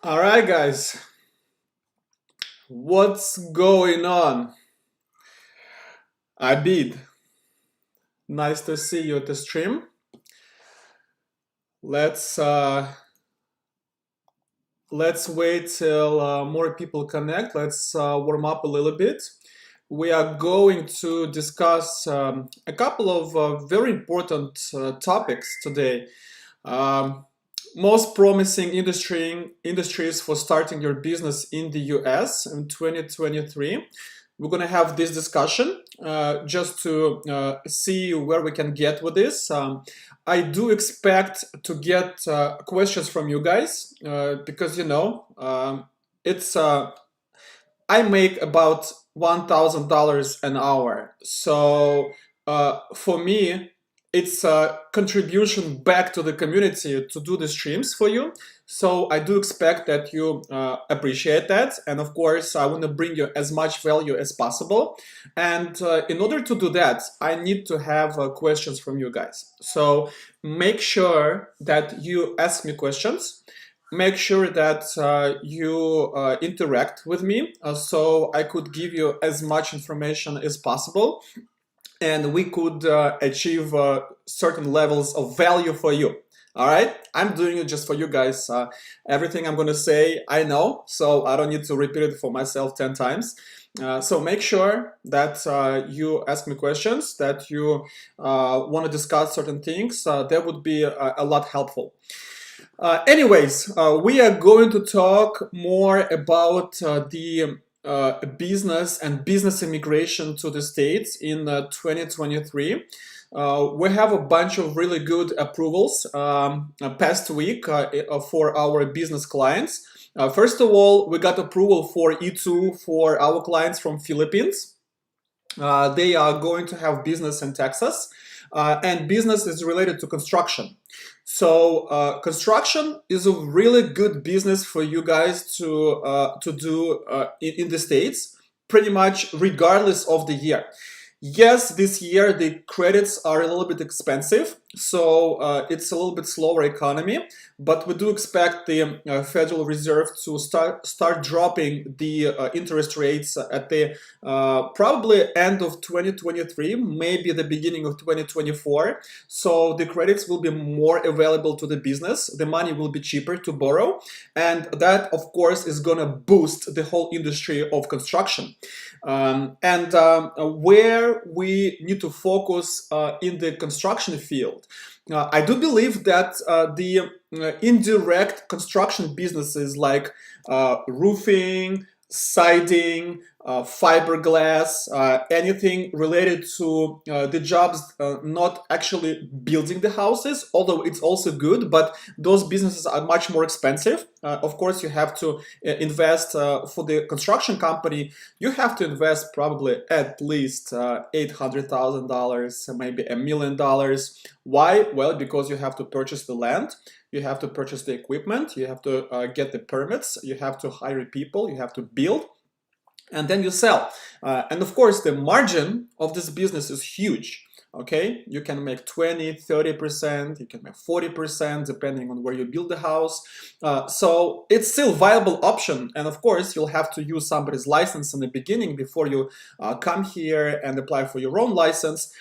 All right, guys, what's going on? Abid, nice to see you at the stream. Let's uh, let's wait till more people connect. Let's warm up a little bit. We are going to discuss a couple of very important topics today. Um, Most promising industries for starting your business in the US in 2023. We're going to have this discussion just to see where we can get with this. I do expect to get questions from you guys because it's I make about $1,000 an hour. So for me, it's a contribution back to the community to do the streams for you. So I do expect that you appreciate that. And of course, I want to bring you as much value as possible. And in order to do that, I need to have questions from you guys. So make sure that you ask me questions. Make sure that you interact with me so I could give you as much information as possible and we could achieve certain levels of value for you. All right, I'm doing it just for you guys. Everything I'm going to say, I know, so I don't need to repeat it for myself 10 times. So make sure that you ask me questions, that you want to discuss certain things. That would be a lot helpful. Anyways, we are going to talk more about the business and business immigration to the States in 2023. We have a bunch of really good approvals past week for our business clients. First of all, we got approval for E2 for our clients from Philippines. They are going to have business in Texas, and business is related to construction. So construction is a really good business for you guys to do in the States, pretty much regardless of the year. Yes, this year the credits are a little bit expensive, so it's a little bit slower economy, but we do expect the Federal Reserve to start dropping the interest rates at the probably end of 2023, maybe the beginning of 2024. So the credits will be more available to the business, the money will be cheaper to borrow, and that of course is going to boost the whole industry of construction. Where we need to focus in the construction field, I do believe that the indirect construction businesses like roofing, siding, fiberglass, anything related to the jobs not actually building the houses, although it's also good, but those businesses are much more expensive. Of course, you have to invest for the construction company, you have to invest probably at least $800,000, maybe $1 million. Why? Well, because you have to purchase the land, you have to purchase the equipment, you have to get the permits, you have to hire people, you have to build, and then you sell. And of course, the margin of this business is huge. Okay, you can make 20, 30%, you can make 40%, depending on where you build the house. So it's still a viable option. And of course, you'll have to use somebody's license in the beginning before you come here and apply for your own license.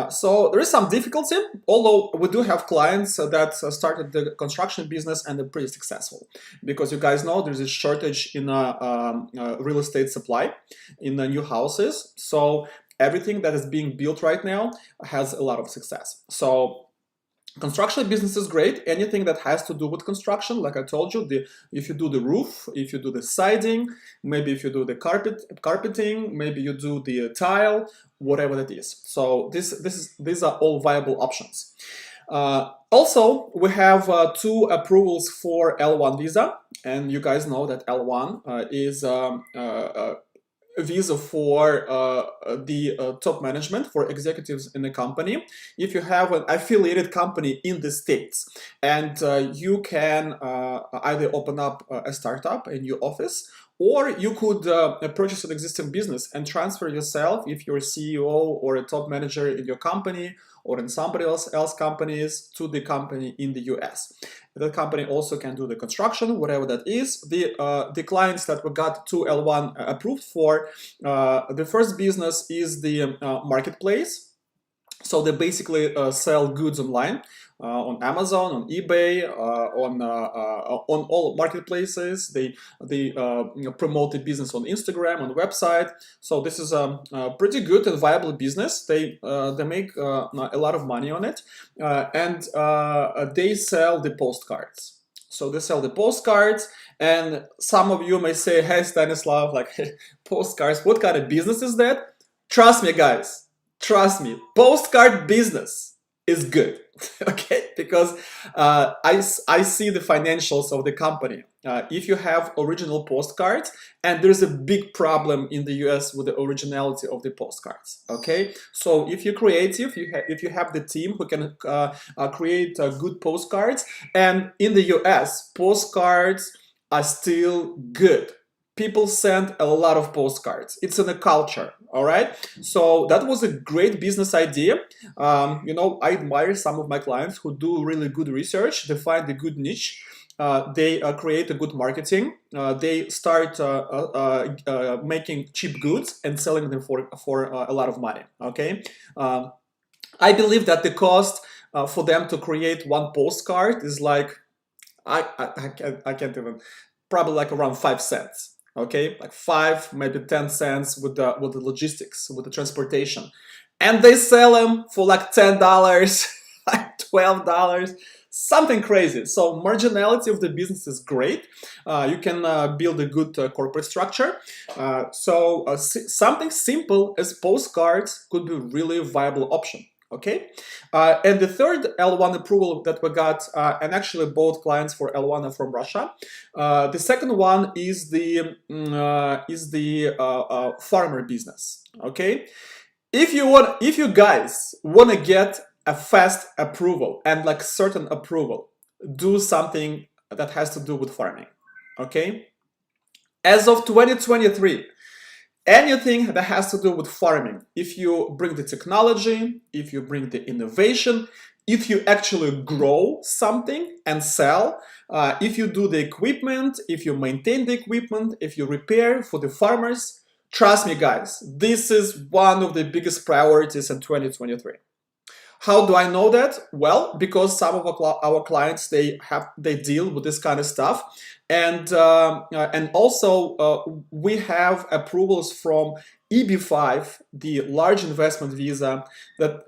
So there is some difficulty, although we do have clients that started the construction business and they're pretty successful. Because you guys know there's a shortage in real estate supply in the new houses. So everything that is being built right now has a lot of success. So construction business is great. Anything that has to do with construction, like I told you, if you do the roof, if you do the siding, maybe if you do the carpeting, maybe you do the tile, whatever that is. So these are all viable options. Also, we have 2 approvals for L1 visa, and you guys know that L1 is a visa for the top management, for executives in the company. If you have an affiliated company in the States, and you can either open up a startup, a new office, Or you could purchase an existing business and transfer yourself, if you're a CEO or a top manager in your company or in somebody else companies, to the company in the US. That company also can do the construction, whatever that is. The clients that we got 2L1 approved for, the first business is the marketplace. So they basically sell goods online on Amazon, on eBay, on all marketplaces. They promote the business on Instagram, on the website. So this is a pretty good and viable business. They make a lot of money on it, and they sell the postcards. So they sell the postcards, and some of you may say, "Hey, Stanislav, like postcards, what kind of business is that?" Trust me, guys. Trust me, postcard business is good, okay? Because I see the financials of the company. If you have original postcards, and there's a big problem in the US with the originality of the postcards, okay? So if you're creative, if you have the team who can create good postcards, and in the US, postcards are still good. People send a lot of postcards. It's in a culture, all right? So that was a great business idea. You know, I admire some of my clients who do really good research. They find a good niche. They create a good marketing. They start making cheap goods and selling them for a lot of money, okay? I believe that the cost for them to create one postcard is like, I can't even, probably like around 5 cents. Okay, like 5, maybe 10 cents with the logistics, with the transportation, and they sell them for like $10, like $12, something crazy. So marginality of the business is great. You can build a good corporate structure. Something simple as postcards could be really a viable option. Okay, and the third L1 approval that we got, and actually both clients for L1 are from Russia. The second one is the farmer business. Okay, if you guys want to get a fast approval and like certain approval, do something that has to do with farming. Okay, as of 2023. Anything that has to do with farming, if you bring the technology, if you bring the innovation, if you actually grow something and sell, if you do the equipment, if you maintain the equipment, if you repair for the farmers, trust me guys, this is one of the biggest priorities in 2023. How do I know that? Well, because some of our clients, they deal with this kind of stuff, and also we have approvals from EB5, the large investment visa, that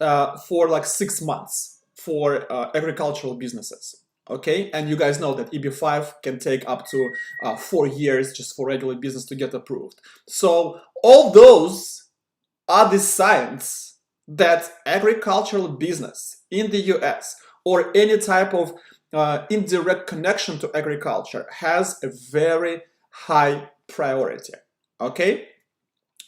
for like 6 months for agricultural businesses. Okay, and you guys know that EB5 can take up to 4 years just for regular business to get approved. So all those are the signs that agricultural business in the US or any type of indirect connection to agriculture has a very high priority. Okay,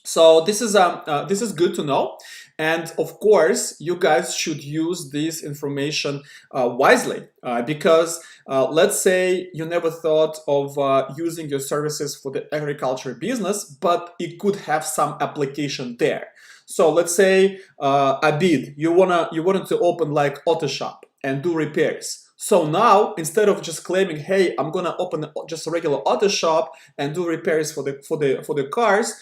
so this is good to know, and of course you guys should use this information wisely, because let's say you never thought of using your services for the agriculture business, but it could have some application there. So let's say Abid, you wanted to open like auto shop and do repairs. So now instead of just claiming, hey, I'm gonna open just a regular auto shop and do repairs for the cars,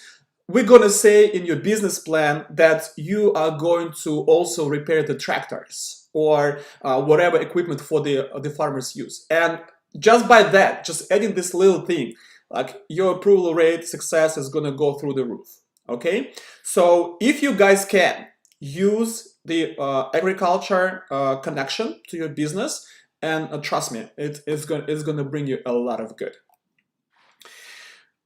we're gonna say in your business plan that you are going to also repair the tractors or whatever equipment for the farmers use. And just by that, just adding this little thing, like your approval rate success is gonna go through the roof. Okay, so if you guys can use the agriculture connection to your business, and trust me, it's going to bring you a lot of good.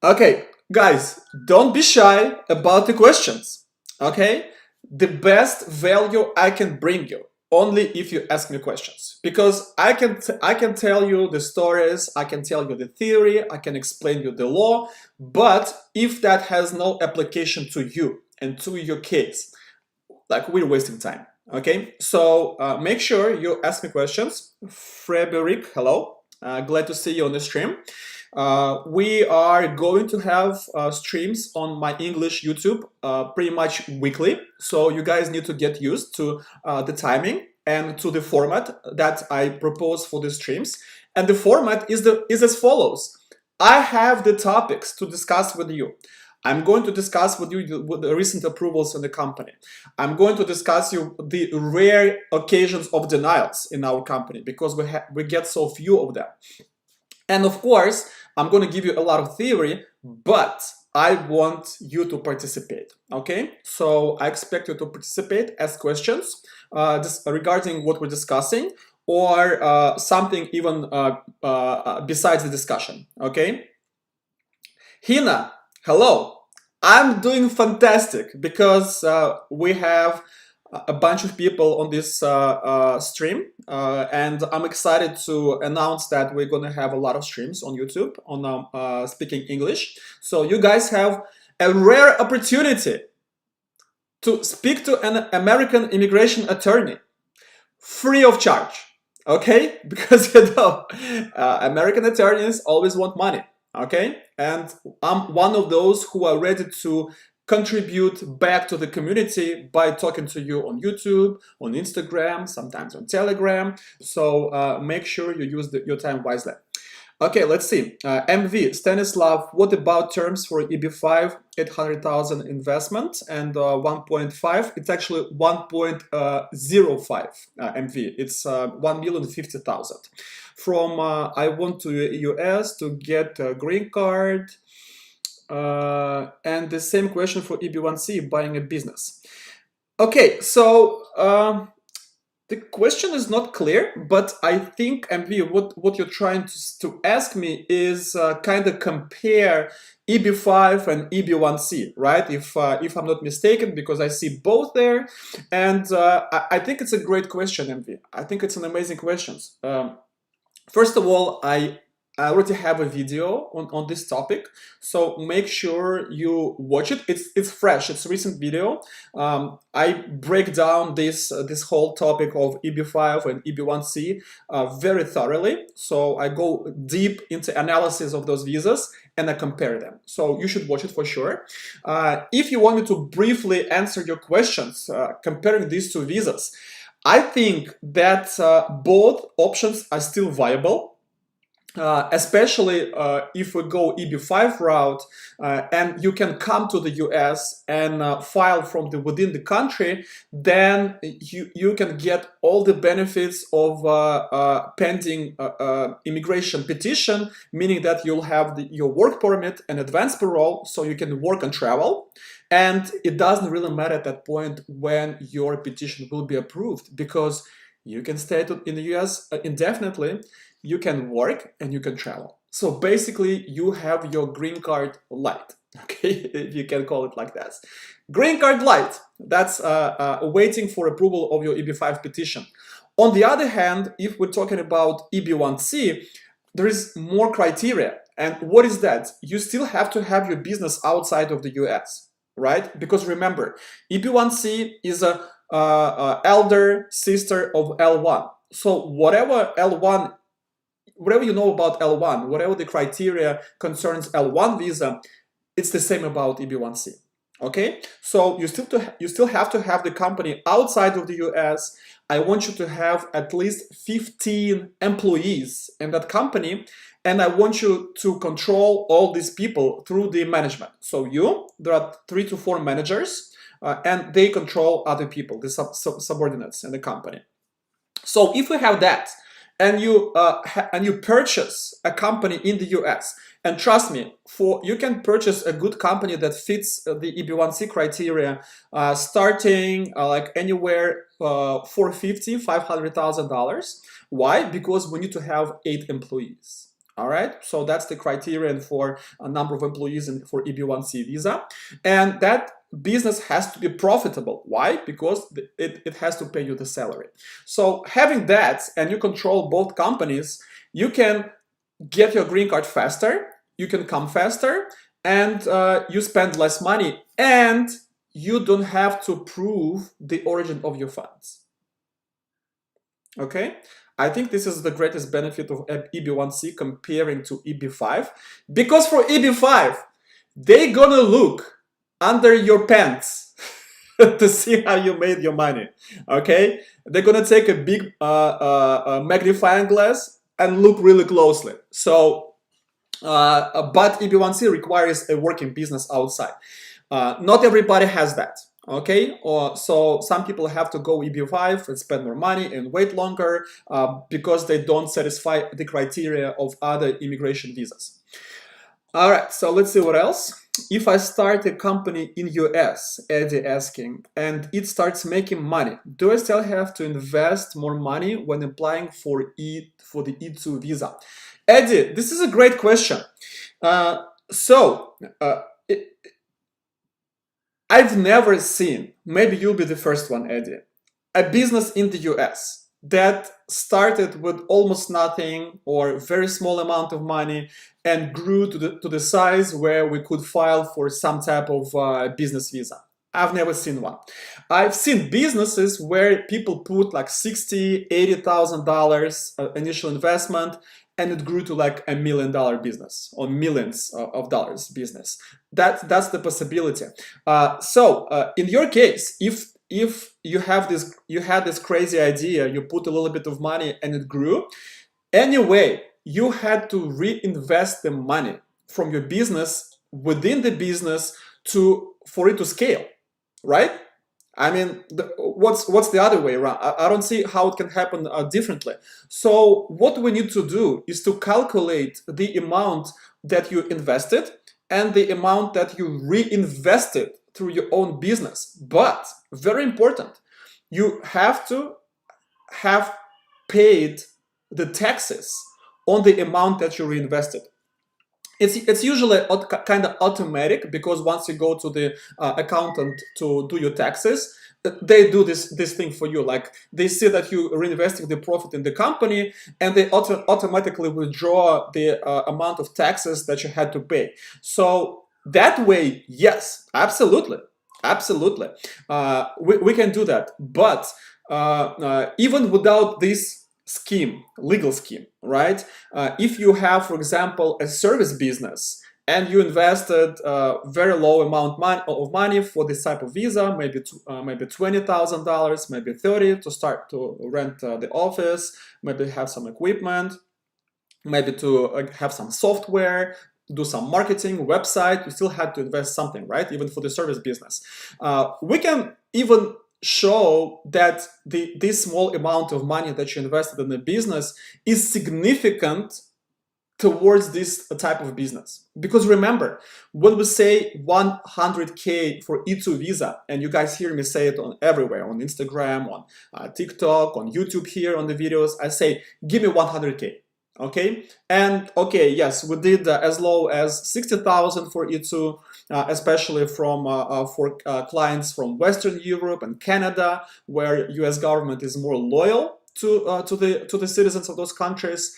Okay, guys, don't be shy about the questions. Okay, the best value I can bring you only if you ask me questions, because I can tell you the stories, I can tell you the theory, I can explain you the law, but if that has no application to you and to your case, like, we're wasting time. Okay, so make sure you ask me questions. Frederick, hello, glad to see you on the stream. We are going to have streams on my English YouTube pretty much weekly. So you guys need to get used to the timing and to the format that I propose for the streams. And the format is as follows. I have the topics to discuss with you. I'm going to discuss with you the recent approvals in the company. I'm going to discuss you the rare occasions of denials in our company because we get so few of them. And of course, I'm going to give you a lot of theory, but I want you to participate, okay? So I expect you to participate, ask questions regarding what we're discussing, or something even besides the discussion, okay? Hina, hello. I'm doing fantastic because we have a bunch of people on this stream, and I'm excited to announce that we're going to have a lot of streams on YouTube on speaking English. So you guys have a rare opportunity to speak to an American immigration attorney free of charge, okay? Because you know, American attorneys always want money, okay? And I'm one of those who are ready to contribute back to the community by talking to you on YouTube, on Instagram, sometimes on Telegram. So make sure you use your time wisely. Okay, let's see. MV, Stanislav, what about terms for EB5, 800,000 investment and 1.5? It's actually 1.05 MV. It's 1,050,000. From I want to US to get a green card. And the same question for EB1C, buying a business. Okay, so the question is not clear, but I think, MV, what you're trying to ask me is kind of compare EB5 and EB1C, right? If I'm not mistaken, because I see both there. And I think it's a great question, MV. I think it's an amazing question. First of all, I already have a video on this topic, so make sure you watch it. It's fresh, it's a recent video. I break down this whole topic of EB5 and EB1C very thoroughly. So I go deep into analysis of those visas and I compare them. So you should watch it for sure. If you want me to briefly answer your questions comparing these two visas, I think that both options are still viable. Especially if we go EB5 route and you can come to the US and file from within the country, then you can get all the benefits of pending immigration petition, meaning that you'll have your work permit and advance parole, so you can work and travel. And it doesn't really matter at that point when your petition will be approved, because you can stay in the US indefinitely, you can work and you can travel. So basically you have your green card light, okay, if you can call it like that. Green card light, that's waiting for approval of your EB5 petition. On the other hand, if we're talking about EB1C, there is more criteria. And what is that? You still have to have your business outside of the US, right? Because remember, EB1C is a elder sister of L1. So whatever you know about L1, whatever the criteria concerns L1 visa, it's the same about EB1C. Okay, so you still have to have the company outside of the US. I want you to have at least 15 employees in that company, and I want you to control all these people through the management. So there are 3 to 4 managers, and they control other people, the subordinates in the company. So if we have that, and you purchase a company in the US, and trust me, you can purchase a good company that fits the EB1C criteria, starting like anywhere $450,000, $500,000. Why? Because we need to have 8 employees. All right, so that's the criterion for a number of employees for EB1C visa, and that business has to be profitable. Why? Because it has to pay you the salary. So having that, and you control both companies, you can get your green card faster, you can come faster, and you spend less money, and you don't have to prove the origin of your funds. Okay, I think this is the greatest benefit of EB1C comparing to EB5, because for EB5, they gonna look under your pants to see how you made your money. Okay, they're gonna take a big magnifying glass and look really closely. So, but EB1C requires a working business outside. Not everybody has that. Okay, so some people have to go EB5 and spend more money and wait longer because they don't satisfy the criteria of other immigration visas. All right, so let's see what else. If I start a company in US, Eddie asking, and it starts making money, do I still have to invest more money when applying for the E2 visa? Eddie, this is a great question. I've never seen, maybe you'll be the first one, Eddie, a business in the US that started with almost nothing or very small amount of money and grew to the size where we could file for some type of business visa. I've never seen one. I've seen businesses where people put like $60,000, $80,000 initial investment, and it grew to like $1 million business or millions of dollars business. That's the possibility. So in your case, if you had this crazy idea, you put a little bit of money and it grew, anyway, you had to reinvest the money from your business within the business for it to scale, right? I mean, what's the other way around? I don't see how it can happen differently. So what we need to do is to calculate the amount that you invested and the amount that you reinvested through your own business. But very important, you have to have paid the taxes on the amount that you reinvested. It's usually kind of automatic, because once you go to the accountant to do your taxes, they do this thing for you. Like, they see that you reinvesting the profit in the company, and they automatically withdraw the amount of taxes that you had to pay. So that way, yes, absolutely, we can do that. But even without this legal scheme, right? If you have, for example, a service business and you invested very low amount of money for this type of visa, maybe $20,000, maybe $30,000 to start to rent the office, maybe have some equipment, maybe to have some software, do some marketing, website, you still had to invest something, right? Even for the service business. We can even show that this small amount of money that you invested in the business is significant towards this type of business. Because remember, when we say 100K for E2 visa, and you guys hear me say it everywhere, on Instagram, on TikTok, on YouTube here, on the videos, I say, give me 100K. Okay, and okay, yes, we did as low as 60,000 for E2, especially for clients from Western Europe and Canada, where US government is more loyal to the citizens of those countries.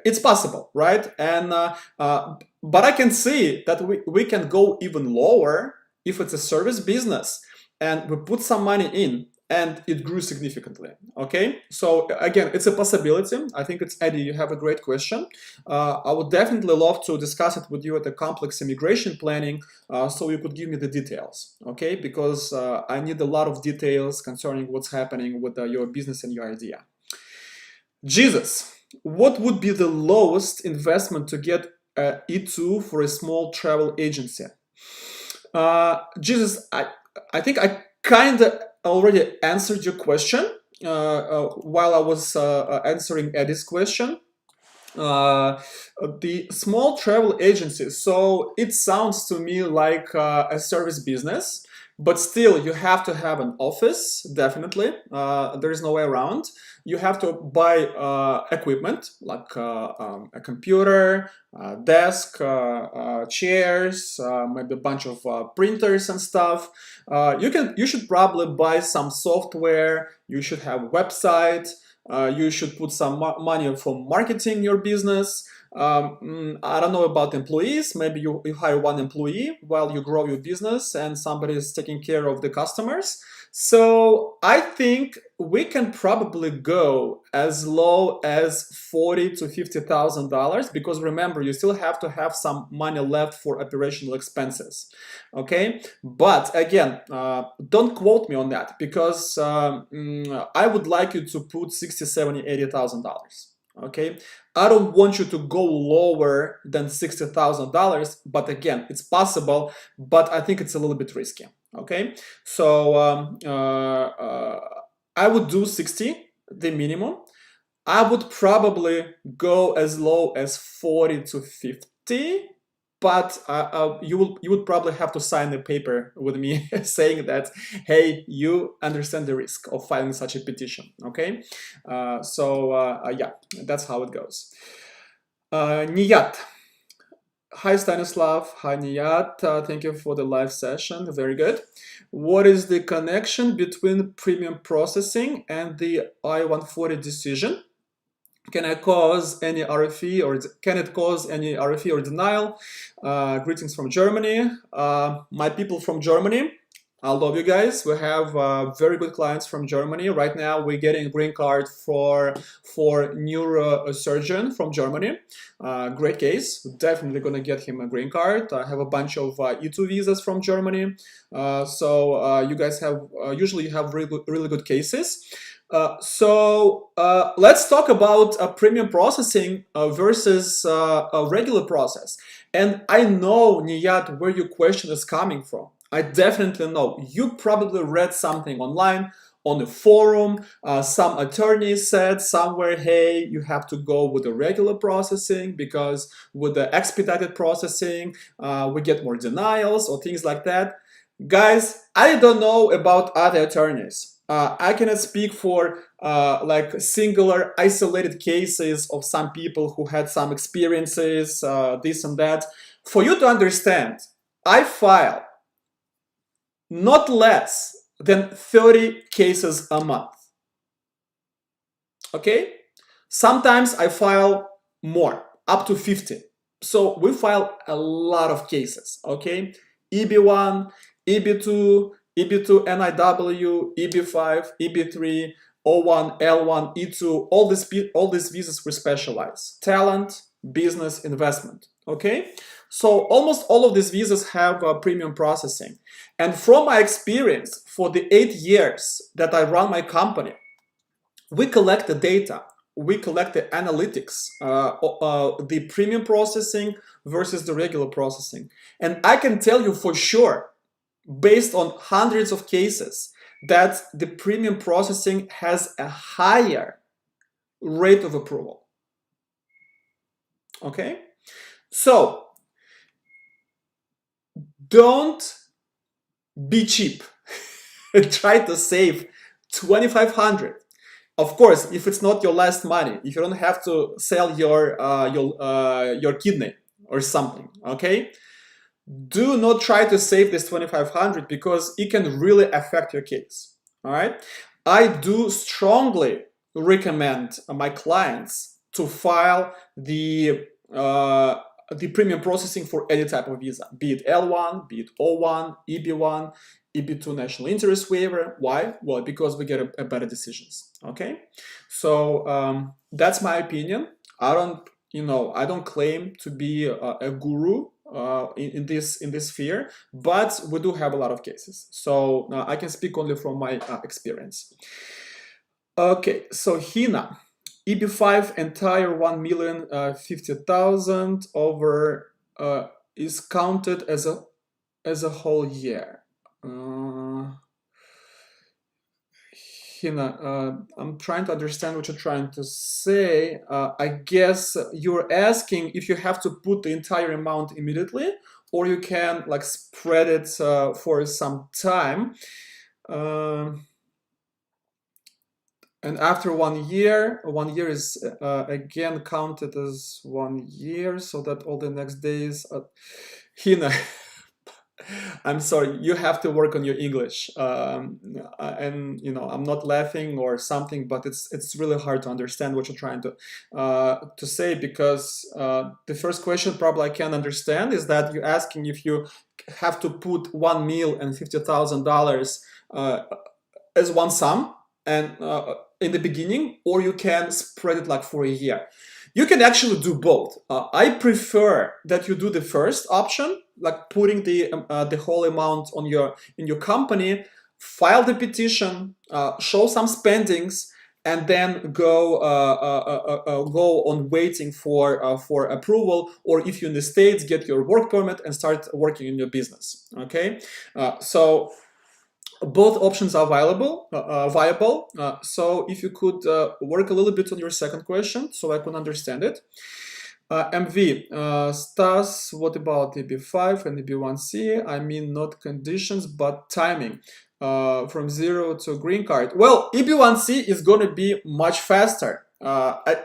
It's possible, right? And but I can see that we can go even lower if it's a service business and we put some money in and it grew significantly. Okay, so again, it's a possibility. I think it's Eddie, you have a great question. I would definitely love to discuss it with you at the complex immigration planning, so you could give me the details, okay? Because I need a lot of details concerning what's happening with your business and your idea. Jesus, what would be the lowest investment to get E2 for a small travel agency? Jesus, I think I kind of already answered your question while I was answering Eddie's question. The small travel agencies, so it sounds to me like a service business, but still you have to have an office, definitely. There is no way around. You have to buy equipment like a computer, desk, chairs, maybe a bunch of printers and stuff. You should probably buy some software. You should have a website. You should put some money for marketing your business. I don't know about employees. Maybe you hire one employee while you grow your business and somebody is taking care of the customers. So I think we can probably go as low as $40,000 to $50,000, because remember, you still have to have some money left for operational expenses. Okay, but again, don't quote me on that, because I would like you to put 60, 70, $80,000. Okay, I don't want you to go lower than $60,000, but again, it's possible, but I think it's a little bit risky. Okay, so I would do 60, the minimum. I would probably go as low as 40 to 50, but you would probably have to sign a paper with me saying that, hey, you understand the risk of filing such a petition. Okay, yeah, that's how it goes. Niyat. Hi Stanislav, hi Niyat, thank you for the live session, very good. What is the connection between premium processing and the I-140 decision? Can it cause any RFE or denial? Greetings from Germany. My people from Germany, I love you guys. We have very good clients from Germany. Right now, we're getting a green card for neurosurgeon from Germany. Great case. Definitely gonna get him a green card. I have a bunch of E2 visas from Germany. So you guys have usually have really good cases. Let's talk about premium processing versus a regular process. And I know, Niyat, where your question is coming from. I definitely know. You probably read something online on a forum. Some attorney said somewhere, hey, you have to go with the regular processing because with the expedited processing, we get more denials or things like that. Guys, I don't know about other attorneys. I cannot speak for like singular isolated cases of some people who had some experiences, this and that. For you to understand, I file not less than 30 cases a month. Okay? Sometimes I file more, up to 50. So we file a lot of cases. Okay? EB1, EB2, EB2 NIW, EB5, EB3, O1, L1, E2, all these visas we specialize. Talent, business, investment. Okay? So almost all of these visas have premium processing. And from my experience, for the 8 years that I run my company, we collect the data, we collect the analytics, the premium processing versus the regular processing. And I can tell you for sure, based on hundreds of cases, that the premium processing has a higher rate of approval. Okay? So, don't be cheap. Try to save $2,500. Of course, if it's not your last money, if you don't have to sell your kidney or something, okay? Do not try to save this $2,500 because it can really affect your case. All right? I do strongly recommend my clients to file the premium processing for any type of visa, be it L1, be it O1, EB1, EB2 national interest waiver. Why? Well, because we get a better decisions. Okay, so that's my opinion. I don't claim to be a guru in this sphere, but we do have a lot of cases. So I can speak only from my experience. Okay, so Hina. EB5 entire 1,050,000 over is counted as a whole year. Hina, I'm trying to understand what you're trying to say. I guess you're asking if you have to put the entire amount immediately, or you can like spread it for some time. And after 1 year, 1 year is again counted as 1 year, so that all the next days. Hina, I'm sorry, you have to work on your English. And I'm not laughing or something, but it's really hard to understand what you're trying to say, because the first question probably I can understand is that you're asking if you have to put one meal and $50,000 as one sum and in the beginning, or you can spread it like for a year. You can actually do both. I prefer that you do the first option, like putting the whole amount on in your company, file the petition, show some spendings, and then go on waiting for approval, or if you're in the States, get your work permit and start working in your business. Okay, so both options are viable. So if you could work a little bit on your second question, so I can understand it. MV, Stas, what about EB5 and EB1C? I mean, not conditions, but timing. From 0 to green card. Well, EB1C is going to be much faster.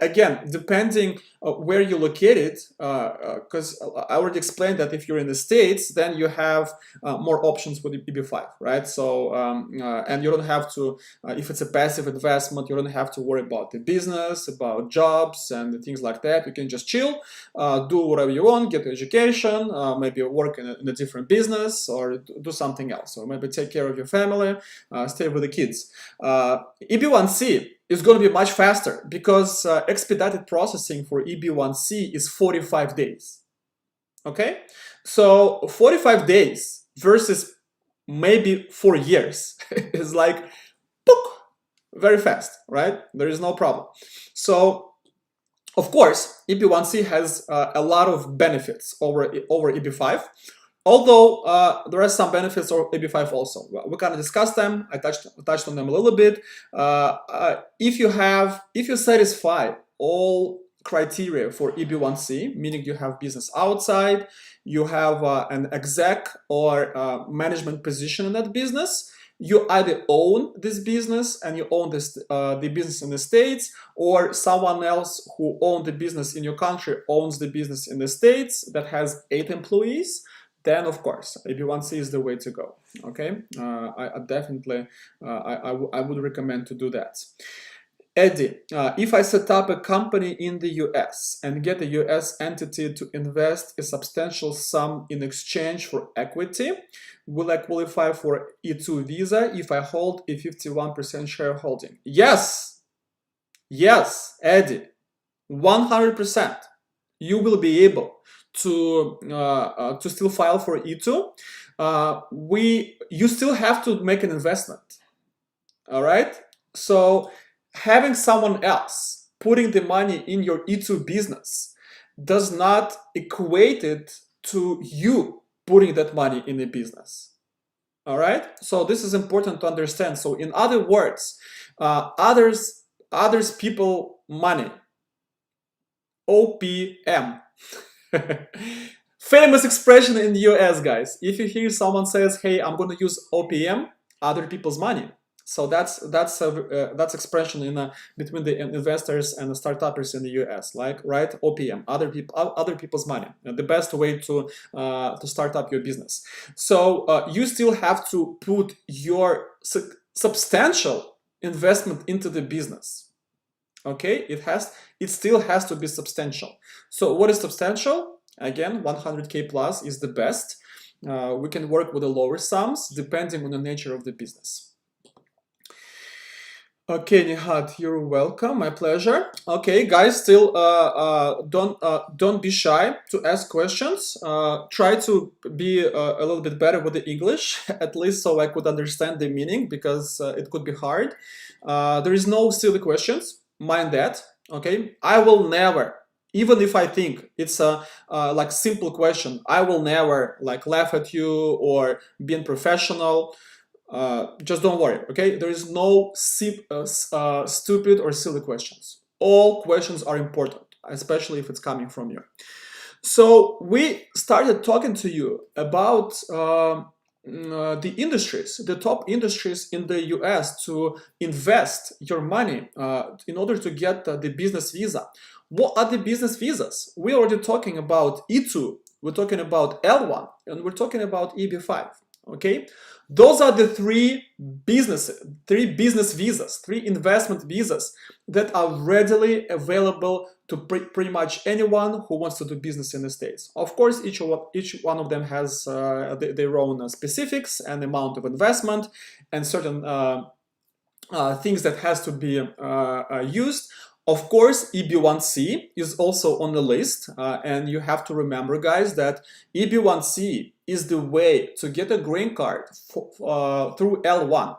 Again, depending where you're located, because I already explained that if you're in the States, then you have more options with EB5, right? So, and you don't have to, if it's a passive investment, you don't have to worry about the business, about jobs and things like that. You can just chill, do whatever you want, get education, maybe work in a different business, or do something else, or maybe take care of your family, stay with the kids. EB1C is going to be much faster, because expedited processing for EB1C is 45 days. Okay, so 45 days versus maybe 4 years is like book, very fast, right? There is no problem. So of course, EB1C has a lot of benefits over EB5. Although there are some benefits of EB5 also. We kind of discussed them. I touched on them a little bit. If you satisfy all criteria for EB1C, meaning you have business outside, you have an exec or management position in that business, you either own this business and you own the business in the States, or someone else who owns the business in your country owns the business in the States that has 8 employees, then of course EB1C is the way to go. Okay, I definitely I would recommend to do that. Eddie, if I set up a company in the US and get a US entity to invest a substantial sum in exchange for equity, will I qualify for E2 visa if I hold a 51% shareholding? Yes, Eddie, 100%. You will be able to still file for E2. You still have to make an investment. All right. So having someone else putting the money in your E2 business does not equate it to you putting that money in the business. All right. So this is important to understand. So in other words, others people money. OPM. Famous expression in the US, guys. If you hear someone says, "Hey, I'm going to use OPM," other people's money. So that's expression between the investors and the startuppers in the US, like, right? OPM, other people's money. The best way to start up your business. So you still have to put your substantial investment into the business. Okay, it still has to be substantial. So what is substantial? Again, 100K plus is the best. We can work with the lower sums depending on the nature of the business. Okay, Nihat, you're welcome. My pleasure. Okay, guys, still don't be shy to ask questions. Try to be a little bit better with the English, at least so I could understand the meaning, because it could be hard. There is no silly questions. Mind that. Okay, I will never, even if I think it's a like simple question, I will never like laugh at you or be unprofessional. Just don't worry. Okay, there is no stupid or silly questions. All questions are important, especially if it's coming from you. So we started talking to you about the industries, the top industries in the US to invest your money in order to get the business visa. What are the business visas? We're already talking about E2, we're talking about L1, and we're talking about EB5. Okay, those are the three business visas, three investment visas that are readily available to pretty much anyone who wants to do business in the States. Of course, each one of them has their own specifics and amount of investment and certain things that has to be used. Of course, EB1C is also on the list, and you have to remember, guys, that EB1C is the way to get a green card through L1.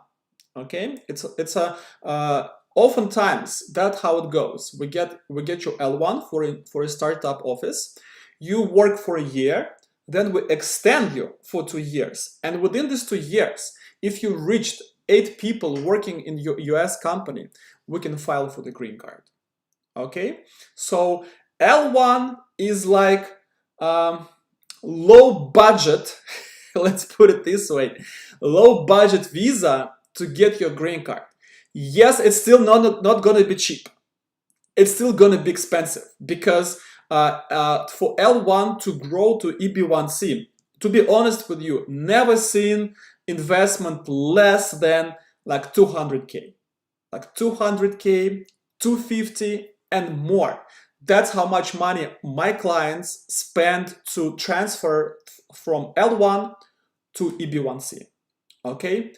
Okay, it's a oftentimes that's how it goes. We get your L1 for a startup office. You work for a year, then we extend you for 2 years, and within these 2 years, if you reached 8 people working in your US company, we can file for the green card. Okay, so L1 is like low budget, let's put it this way, low budget visa to get your green card. Yes, it's still not going to be cheap. It's still going to be expensive because for L1 to grow to EB1C, to be honest with you, never seen investment less than like 200K, like 200K, 250 and more. That's how much money my clients spend to transfer from L1 to EB1C. Okay,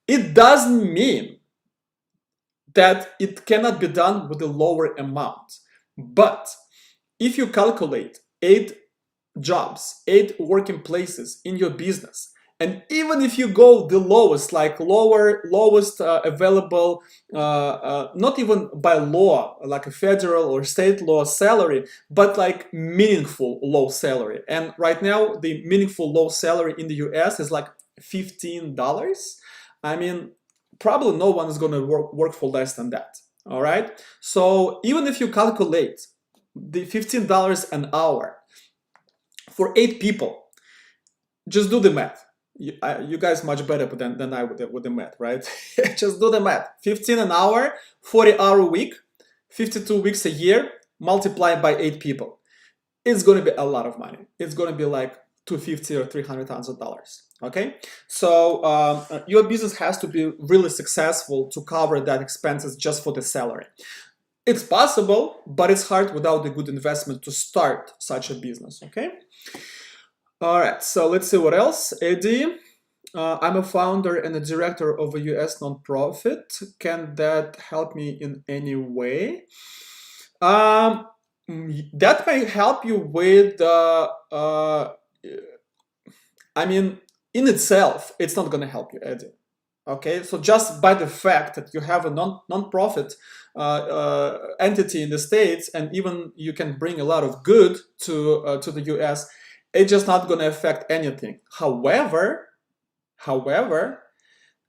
it doesn't mean that it cannot be done with a lower amount, but if you calculate 8 jobs, 8 working places in your business, and even if you go the lowest, like lowest available, not even by law, like a federal or state law salary, but like meaningful low salary. And right now, the meaningful low salary in the US is like $15. I mean, probably no one is going to work for less than that. All right. So even if you calculate the $15 an hour for 8 people, just do the math. You guys much better than I with the math, right? Just do the math. 15 an hour, 40-hour a week, 52 weeks a year, multiplied by 8 people. It's going to be a lot of money. It's going to be like $250,000 or $300,000. Okay, so your business has to be really successful to cover that expenses just for the salary. It's possible, but it's hard without a good investment to start such a business. Okay. All right, so let's see what else. Eddie, I'm a founder and a director of a US nonprofit. Can that help me in any way? That may help you with, I mean, in itself, it's not going to help you, Eddie. Okay, so just by the fact that you have a non-profit entity in the States, and even you can bring a lot of good to the US, it's just not going to affect anything. However,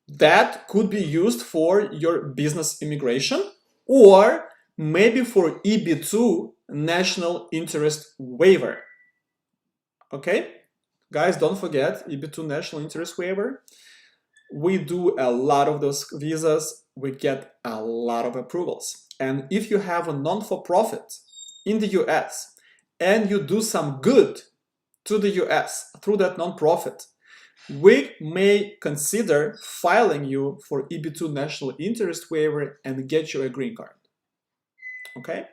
that could be used for your business immigration or maybe for EB2 national interest waiver. Okay, guys, don't forget EB2 national interest waiver. We do a lot of those visas. We get a lot of approvals. And if you have a non-for-profit in the US and you do some good to the US through that nonprofit, we may consider filing you for EB2 national interest waiver and get you a green card. Okay?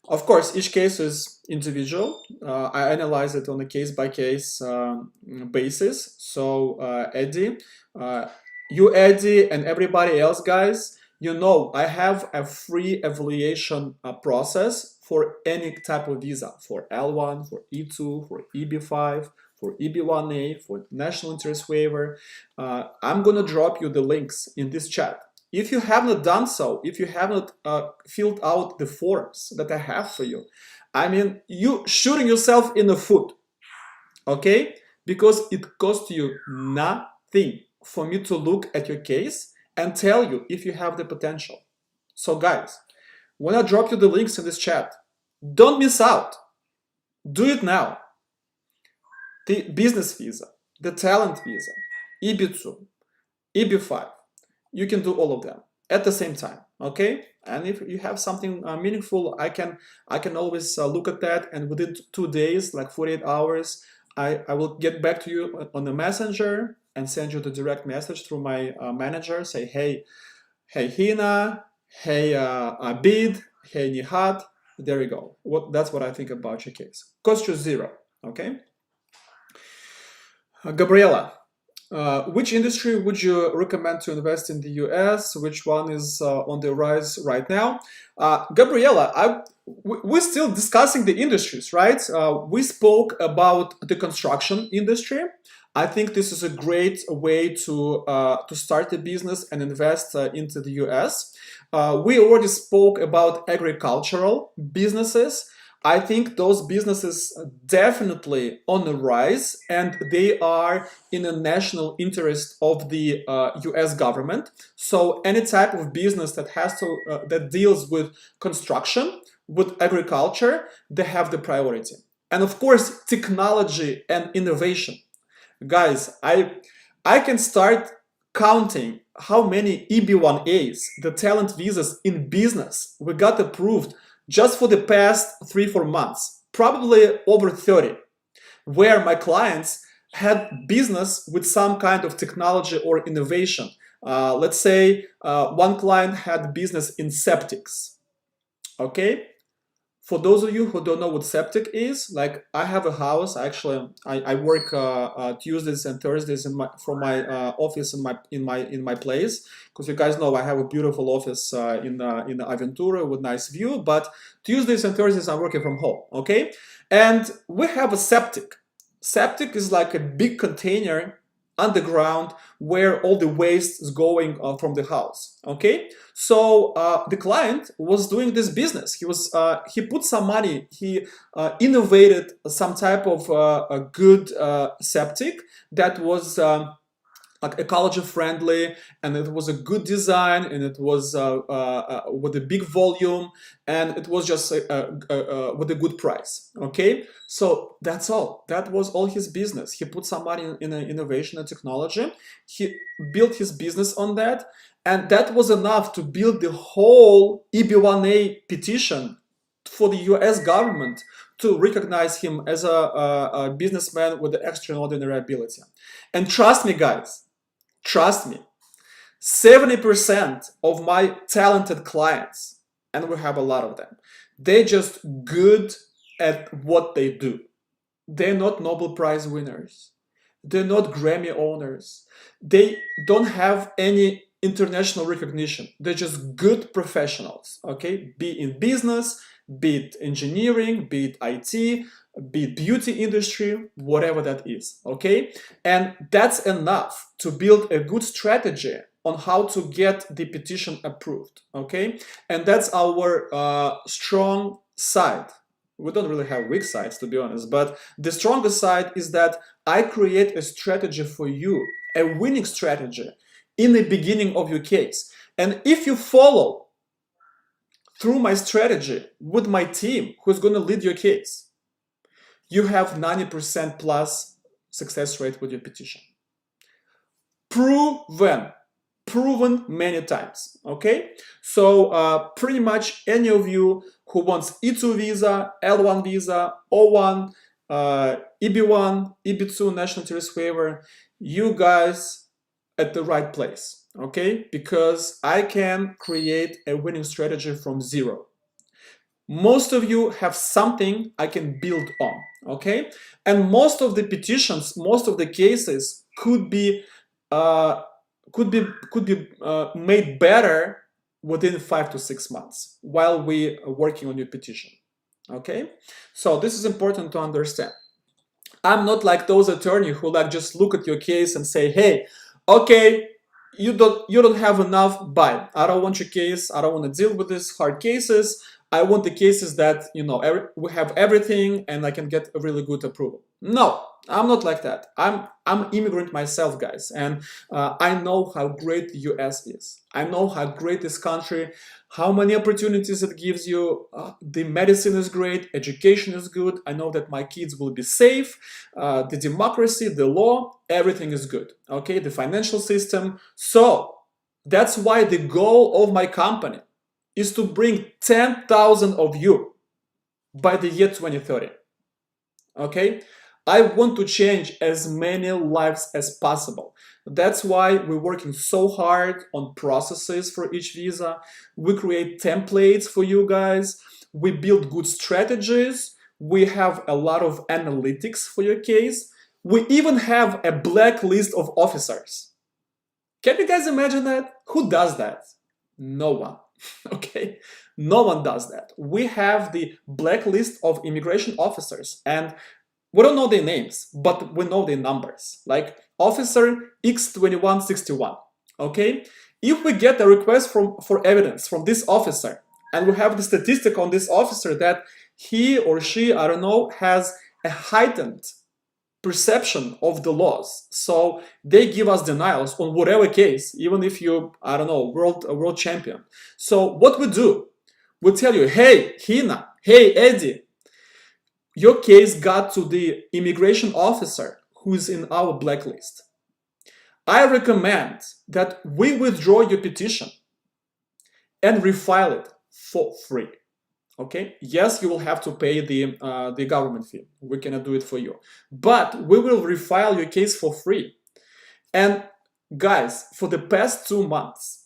Of course, each case is individual. I analyze it on a case-by-case basis. So, Eddie, Eddie, and everybody else, guys, you know, I have a free evaluation process for any type of visa, for L1, for E2, for EB5, for EB1A, for national interest waiver. I'm going to drop you the links in this chat. If you have not done so, if you have not filled out the forms that I have for you, I mean, you shooting yourself in the foot, okay? Because it costs you nothing for me to look at your case and tell you if you have the potential. So guys, when I drop you the links in this chat, don't miss out. Do it now. The business visa, the talent visa, EB2, EB5, you can do all of them at the same time, okay? And if you have something meaningful, I can always look at that, and within 2 days, like 48 hours, I will get back to you on the messenger and send you the direct message through my manager. Say, hey Hina, hey Abid, hey Nihat. There you go. That's what I think about your case. Cost you zero. Okay. Gabriela, which industry would you recommend to invest in the US? Which one is on the rise right now? Gabriela, we're still discussing the industries, right? We spoke about the construction industry. I think this is a great way to start a business and invest into the US. We already spoke about agricultural businesses. I think those businesses are definitely on the rise, and they are in the national interest of the U.S. government. So any type of business that deals with construction, with agriculture, they have the priority. And of course, technology and innovation. Guys, I can start counting how many EB1As, the talent visas in business, we got approved just for the past 3-4 months, probably over 30, where my clients had business with some kind of technology or innovation. Let's say one client had business in septics. Okay, for those of you who don't know what septic is, like I have a house. Actually, I work Tuesdays and Thursdays from my office in my place, because you guys know I have a beautiful office in Aventura with nice view. But Tuesdays and Thursdays I'm working from home. Okay, and we have a septic. Septic is like a big container underground where all the waste is going from the house. Okay, so the client was doing this business. He put some money. He innovated some type of a good septic that was like ecology friendly, and it was a good design, and it was with a big volume, and it was just with a good price. Okay, so that's all. That was all his business. He put some money in innovation and technology. He built his business on that, and that was enough to build the whole EB1A petition for the US government to recognize him as a businessman with extraordinary ability. And trust me, guys, trust me, 70% of my talented clients, and we have a lot of them, they're just good at what they do. They're not Nobel Prize winners. They're not Grammy owners. They don't have any international recognition. They're just good professionals, okay? Be in business, be it engineering, be it IT, be it beauty industry, whatever that is, okay? And that's enough to build a good strategy on how to get the petition approved, okay? And that's our strong side. We don't really have weak sides, to be honest, but the strongest side is that I create a strategy for you, a winning strategy in the beginning of your case. And if you follow through my strategy with my team who's going to lead your case, you have 90% plus success rate with your petition. Proven many times, okay? So pretty much any of you who wants E2 visa, L1 visa, O1, EB1, EB2, national tourist waiver, you guys at the right place, okay? Because I can create a winning strategy from zero. Most of you have something I can build on, okay? And most of the petitions, most of the cases could be made better within 5 to 6 months while we are working on your petition, okay? So this is important to understand. I'm not like those attorneys who like just look at your case and say, hey, okay, you don't have enough, bye. I don't want your case. I don't want to deal with these hard cases. I want the cases that, you know, we have everything and I can get a really good approval. No, I'm not like that. I'm immigrant myself, guys, and I know how great the US is. I know how great this country, how many opportunities it gives you. The medicine is great, education is good. I know that my kids will be safe. The democracy, the law, everything is good. Okay, the financial system. So that's why the goal of my company is to bring 10,000 of you by the year 2030. Okay, I want to change as many lives as possible. That's why we're working so hard on processes for each visa. We create templates for you guys. We build good strategies. We have a lot of analytics for your case. We even have a blacklist of officers. Can you guys imagine that? Who does that? No one. Okay? No one does that. We have the blacklist of immigration officers, and we don't know their names, but we know their numbers. Like Officer X2161. Okay? If we get a request for evidence from this officer, and we have the statistic on this officer that he or she, I don't know, has a heightened perception of the laws, so they give us denials on whatever case, even if you, I don't know, world champion. So what we do, we tell you, hey Hina, hey Eddie, your case got to the immigration officer who's in our blacklist. I recommend that we withdraw your petition and refile it for free. Okay? Yes, you will have to pay the government fee. We cannot do it for you. But we will refile your case for free. And guys, for the past 2 months,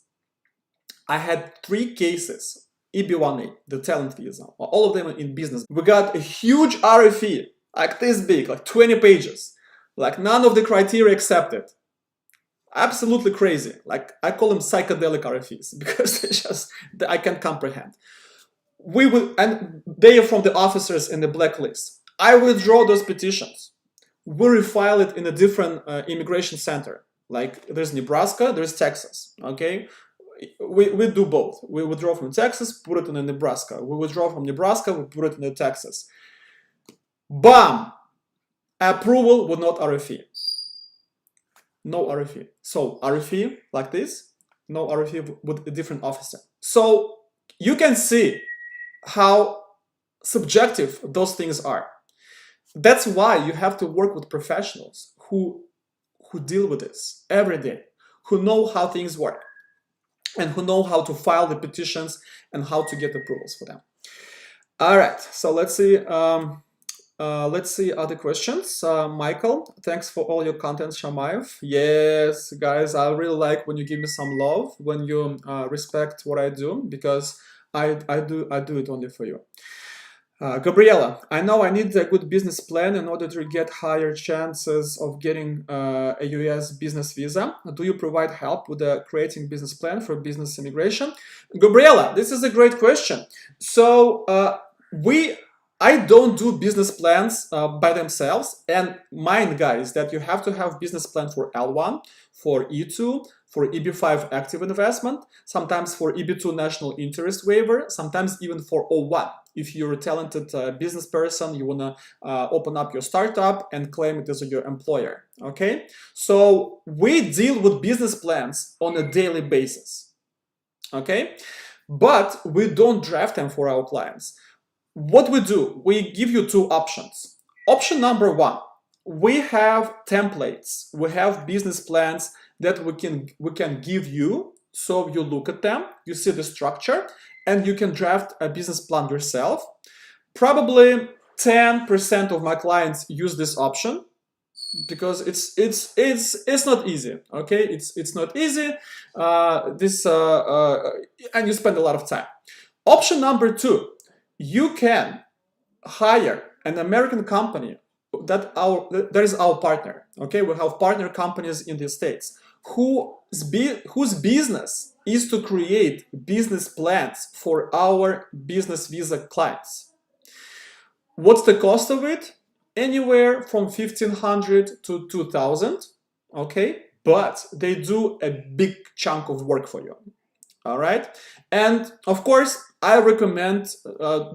I had 3 cases, EB1A, the talent visa, all of them in business. We got a huge RFE, like this big, like 20 pages. Like none of the criteria accepted. Absolutely crazy. Like I call them psychedelic RFEs because I can't comprehend. And they are from the officers in the blacklist. I withdraw those petitions. We refile it in a different immigration center. Like there's Nebraska, there's Texas. Okay, we do both. We withdraw from Texas, put it in Nebraska. We withdraw from Nebraska, we put it in Texas. Bam! Approval with not RFE. No RFE. So RFE like this, no RFE with a different officer. So you can see how subjective those things are. That's why you have to work with professionals who deal with this every day, who know how things work, and who know how to file the petitions and how to get approvals for them. All right, so let's see other questions. Michael, thanks for all your content, Shamaev. Yes, guys, I really like when you give me some love, when you respect what I do, because I do it only for you. Gabriela, I know I need a good business plan in order to get higher chances of getting a US business visa. Do you provide help with creating business plan for business immigration? Gabriela, this is a great question. So I don't do business plans by themselves, and mind, guys, that you have to have business plan for L1, for E2, for EB5 active investment, sometimes for EB2 national interest waiver, sometimes even for O1. If you're a talented business person, you want to open up your startup and claim it as your employer, okay? So we deal with business plans on a daily basis, okay? But we don't draft them for our clients. What we do, we give you 2 options. Option number 1, we have templates, we have business plans that we can give you, so you look at them, you see the structure, and you can draft a business plan yourself. Probably 10% of my clients use this option because it's not easy. Okay, it's not easy. And you spend a lot of time. Option number 2, you can hire an American company that is our partner. Okay, we have partner companies in the States whose business is to create business plans for our business visa clients. What's the cost of it? Anywhere from $1,500 to $2,000. Okay, but they do a big chunk of work for you. All right, and of course, I recommend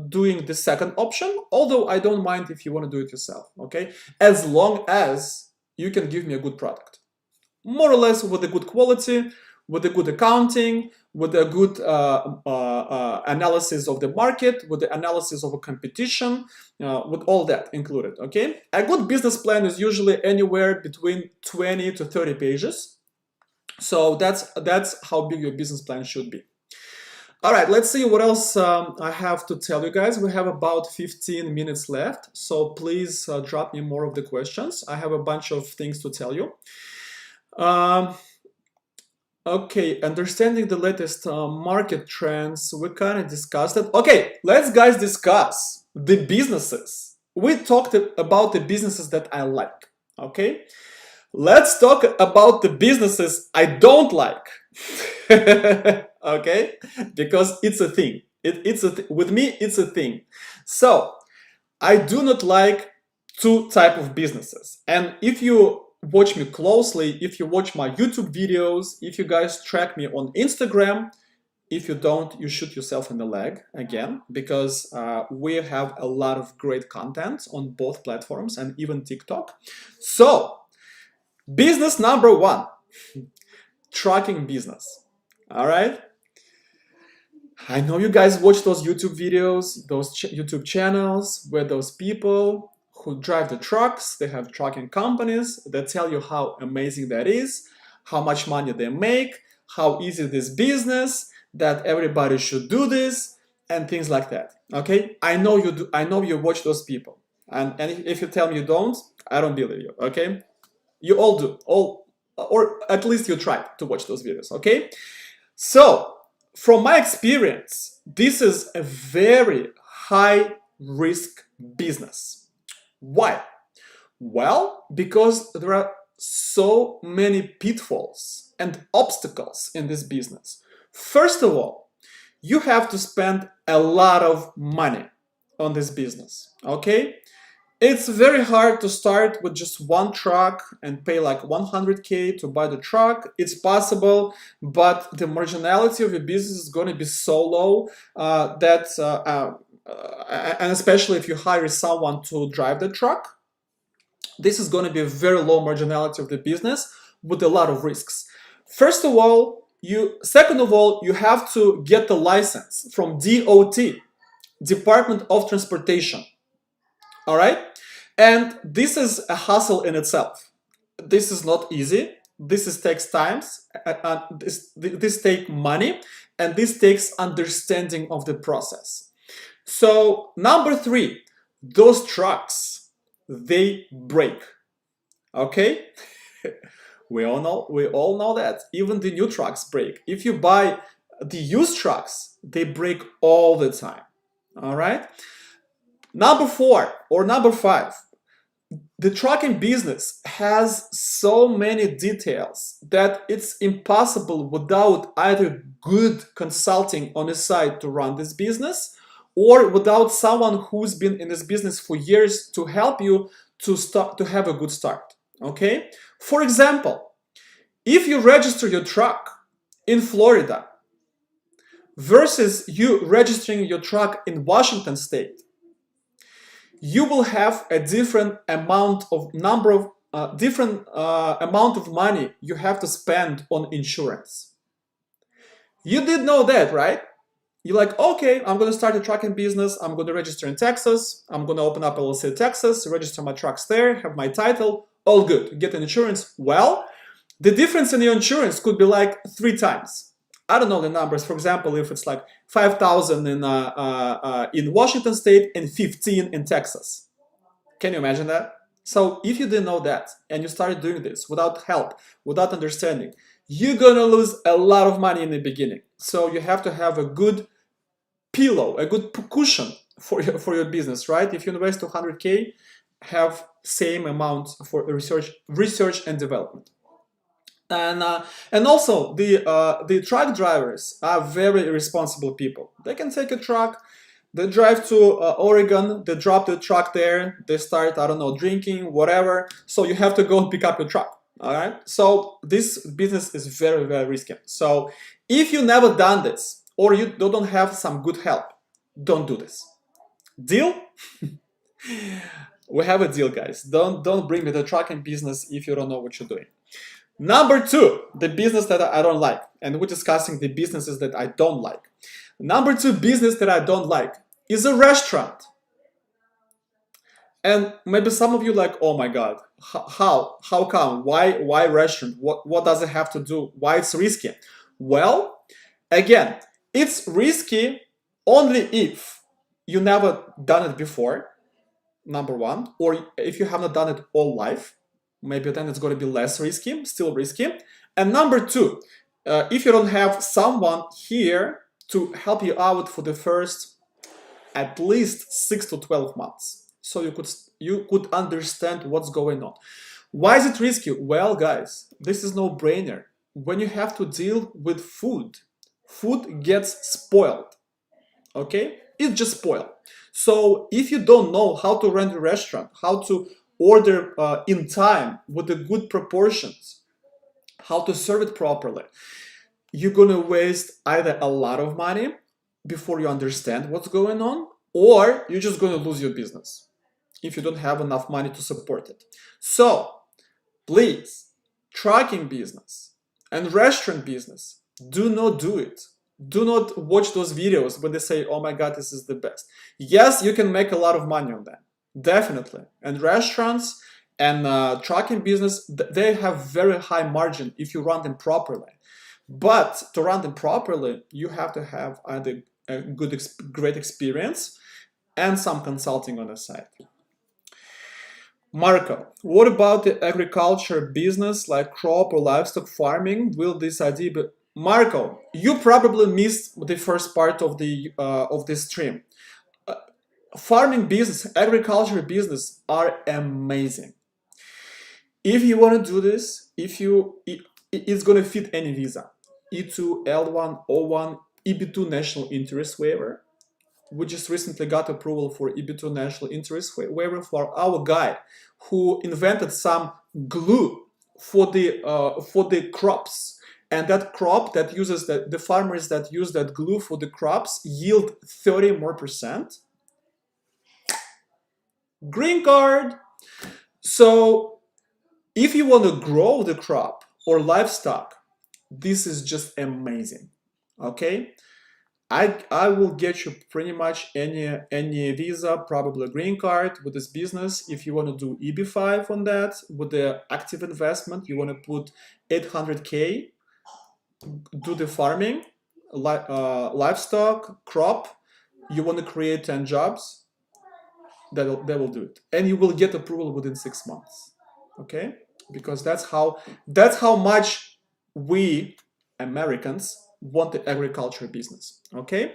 doing the second option, although I don't mind if you want to do it yourself, okay? As long as you can give me a good product. More or less with a good quality, with a good accounting, with a good analysis of the market, with the analysis of a competition, with all that included, okay? A good business plan is usually anywhere between 20 to 30 pages. So that's how big your business plan should be. All right, let's see what else I have to tell you guys. We have about 15 minutes left, so please drop me more of the questions. I have a bunch of things to tell you. Um, okay, understanding the latest market trends. We kind of discussed it. Okay, let's guys discuss the businesses. We talked about the businesses that I like. Okay, let's talk about the businesses I don't like. Okay, because it's a thing. With me, it's a thing. So I do not like two type of businesses. And if you watch me closely, if you watch my YouTube videos, if you guys track me on Instagram, if you don't, you shoot yourself in the leg again, because we have a lot of great content on both platforms and even TikTok. So business number one, trucking business. All right. I know you guys watch those YouTube videos, those YouTube channels where those people who drive the trucks, they have trucking companies that tell you how amazing that is, how much money they make, how easy this business, that everybody should do this, and things like that. Okay, I know you do. I know you watch those people, and if you tell me you don't, I don't believe you. Okay, you all do, all, or at least you try to watch those videos. Okay, so from my experience, this is a very high risk business. Why? Well, because there are so many pitfalls and obstacles in this business. First of all, you have to spend a lot of money on this business, okay? It's very hard to start with just one truck and pay like 100K to buy the truck. It's possible, but the marginality of your business is going to be so low and especially if you hire someone to drive the truck, this is going to be a very low marginality of the business with a lot of risks. Second of all, you have to get the license from DOT, Department of Transportation. All right, and this is a hustle in itself. This is not easy. Takes time. This takes money, and this takes understanding of the process. So number three, those trucks, they break. Okay, we all know that. Even the new trucks break. If you buy the used trucks, they break all the time. All right. Number four or number five, the trucking business has so many details that it's impossible without either good consulting on the side to run this business or without someone who's been in this business for years to help you to have a good start. Okay? For example, if you register your truck in Florida versus you registering your truck in Washington state, you will have a different amount of money you have to spend on insurance. You did know that, right? You're like, okay, I'm going to start a trucking business. I'm going to register in Texas. I'm going to open up LLC in Texas, register my trucks there, have my title, all good. Get an insurance. Well, the difference in your insurance could be like 3 times. I don't know the numbers. For example, if it's like 5,000 in Washington state and 15 in Texas. Can you imagine that? So if you didn't know that and you started doing this without help, without understanding, you're gonna lose a lot of money in the beginning. So you have to have a good pillow, a good cushion for your business, right? If you invest 200K, have same amount for research and development. And also the truck drivers are very responsible people. They can take a truck, they drive to Oregon, they drop the truck there, they start, I don't know, drinking, whatever. So you have to go pick up your truck. All right. So this business is very, very risky. So if you never done this or you don't have some good help, don't do this. Deal? We have a deal, guys. Don't bring me the trucking business if you don't know what you're doing. Number 2, the business that I don't like. And we're discussing the businesses that I don't like. Number 2 business that I don't like is a restaurant. And maybe some of you like, oh my God, how come? Why restaurant? What does it have to do? Why it's risky? Well, again, It's risky only if you never done it before, number one, or if you have not done it all life, maybe then it's going to be less risky, still risky. And number two, if you don't have someone here to help you out for the first at least 6 to 12 months, so you could understand what's going on. Why is it risky? Well, guys, this is no brainer. When you have to deal with food, food gets spoiled. Okay, it's just spoiled. So if you don't know how to run a restaurant, how to order in time with the good proportions, how to serve it properly, you're gonna waste either a lot of money before you understand what's going on, or you're just gonna lose your business if you don't have enough money to support it. So please, trucking business and restaurant business, do not do it. Do not watch those videos where they say, oh my God, this is the best. Yes, you can make a lot of money on that, definitely. And restaurants and trucking business, they have very high margin if you run them properly. But to run them properly, you have to have either a great experience and some consulting on the side. Marco, what about the agriculture business like crop or livestock farming? Will this idea be... Marco, you probably missed the first part of this stream. Farming business, agriculture business are amazing. If you want to do this, it's going to fit any visa. E2, L1, O1, EB2 national interest waiver. We just recently got approval for EB2 national interest waiver for our guy who invented some glue for the crops. And that crop that uses the farmers that use that glue for the crops yield 30% more. Green card. So if you want to grow the crop or livestock, this is just amazing. Okay, I will get you pretty much any visa, probably a green card with this business. If you want to do EB5 on that with the active investment, you want to put 800K, do the farming, livestock, crop, you want to create 10 jobs, that will do it. And you will get approval within 6 months. Okay, because that's how much we Americans want the agriculture business. Okay,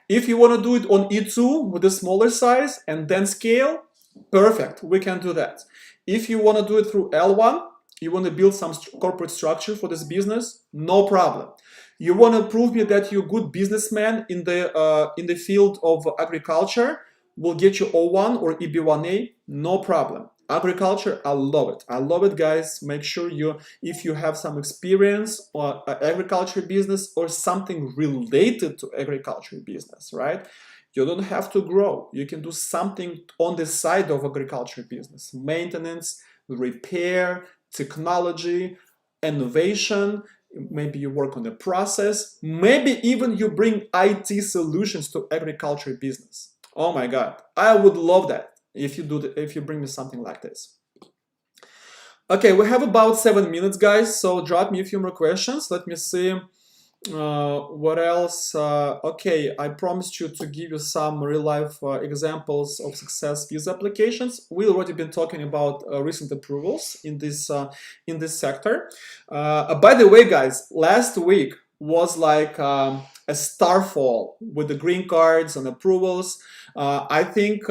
if you want to do it on E2 with a smaller size and then scale, perfect, we can do that. If you want to do it through L1, you want to build some corporate structure for this business, no problem. You want to prove me that you're a good businessman in the field of agriculture, we'll get you O1 or EB1A, no problem. Agriculture, I love it. I love it, guys. Make sure if you have some experience or agriculture business or something related to agriculture business, right? You don't have to grow. You can do something on the side of agriculture business. Maintenance, repair, technology, innovation. Maybe you work on the process. Maybe even you bring IT solutions to agriculture business. Oh my God, I would love that. If you bring me something like this. Okay, we have about 7 minutes, guys, so drop me a few more questions. Let me see what else. Okay, I promised you to give you some real-life examples of success visa applications. We've already been talking about recent approvals in this sector. By the way, guys, last week was like a starfall with the green cards and approvals. I think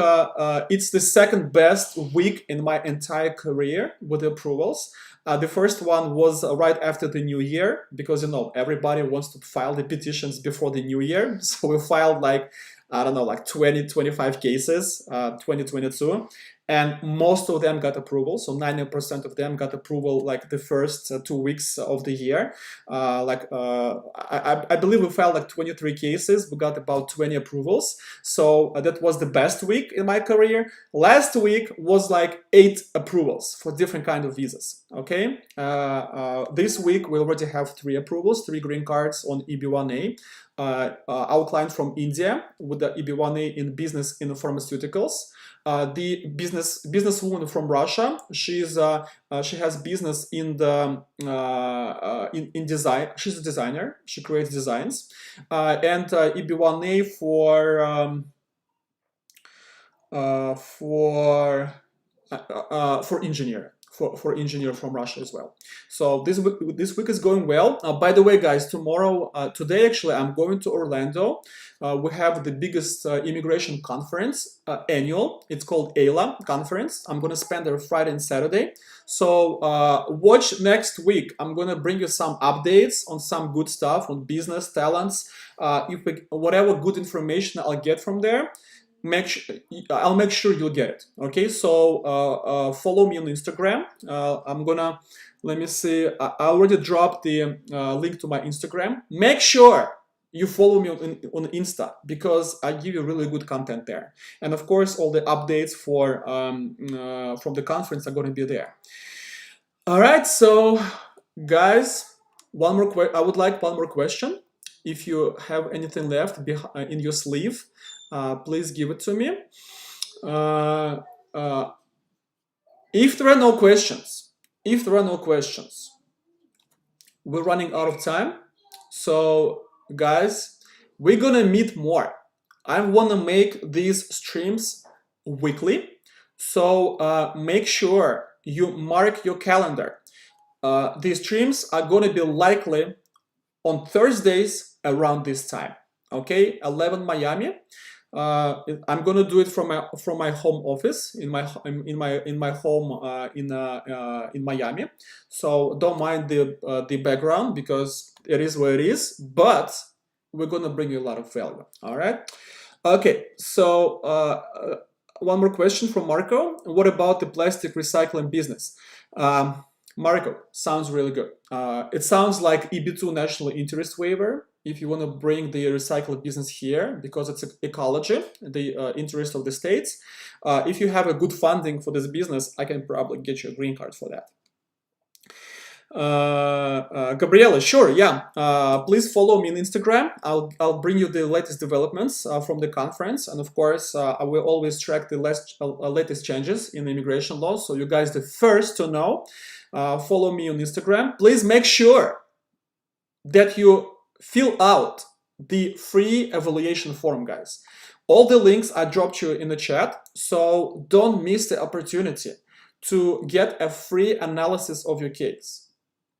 it's the second best week in my entire career with the approvals. The first one was right after the new year, because everybody wants to file the petitions before the new year. So we filed like 20, 25 cases, 2022. And most of them got approval, so 90% of them got approval like the first 2 weeks of the year. I believe we filed like 23 cases, we got about 20 approvals. So that was the best week in my career. Last week was like 8 approvals for different kind of visas, okay? This week we already have 3 approvals, 3 green cards on EB1A. our client from India with the EB1A in business in pharmaceuticals. The businesswoman from Russia. She has business in the in design. She's a designer. She creates designs. And EB1A for engineer. For engineer from Russia as well. So this week is going well. By the way, guys, today actually, I'm going to Orlando. We have the biggest immigration conference annual. It's called AILA conference. I'm going to spend there Friday and Saturday. So watch next week. I'm going to bring you some updates on some good stuff on business talents. Whatever good information I'll get from there, I'll make sure you'll get it. Okay, so follow me on Instagram. I'm gonna, let me see, I already dropped the link to my Instagram. Make sure you follow me on Insta, because I give you really good content there. And of course, all the updates from the conference are gonna be there. All right, so guys, I would like one more question. If you have anything left in your sleeve, please give it to me. If there are no questions, we're running out of time. So guys, we're gonna meet more. I wanna make these streams weekly. So make sure you mark your calendar. These streams are gonna be likely on Thursdays around this time. Okay, 11 Miami. I'm gonna do it from my home office in my home in Miami. So don't mind the background, because it is what it is. But we're gonna bring you a lot of value. All right. Okay. So one more question from Marco. What about the plastic recycling business? Marco, sounds really good. It sounds like EB2 national interest waiver. If you want to bring the recycling business here, because it's ecology, the interest of the states. If you have a good funding for this business, I can probably get you a green card for that. Gabriela, sure, yeah. Please follow me on Instagram. I'll bring you the latest developments from the conference, and of course, I will always track the latest changes in immigration laws, so you guys the first to know. Follow me on Instagram. Please make sure that you fill out the free evaluation form, guys. All the links I dropped you in the chat, so don't miss the opportunity to get a free analysis of your case.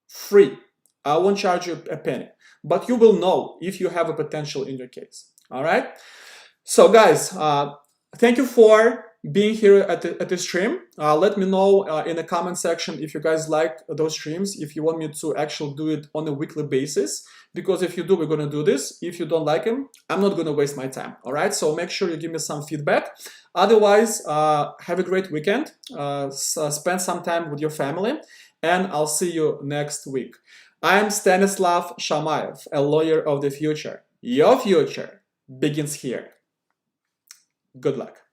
Free. I won't charge you a penny, but you will know if you have a potential in your case. All right. So guys, thank you for being here at the stream. Let me know in the comment section if you guys like those streams, if you want me to actually do it on a weekly basis, because if you do, we're going to do this. If you don't like them, I'm not going to waste my time. All right, so make sure you give me some feedback. Otherwise, have a great weekend, spend some time with your family, and I'll see you next week. I'm Stanislav Shamayev, a lawyer of the future. Your future begins here. Good luck.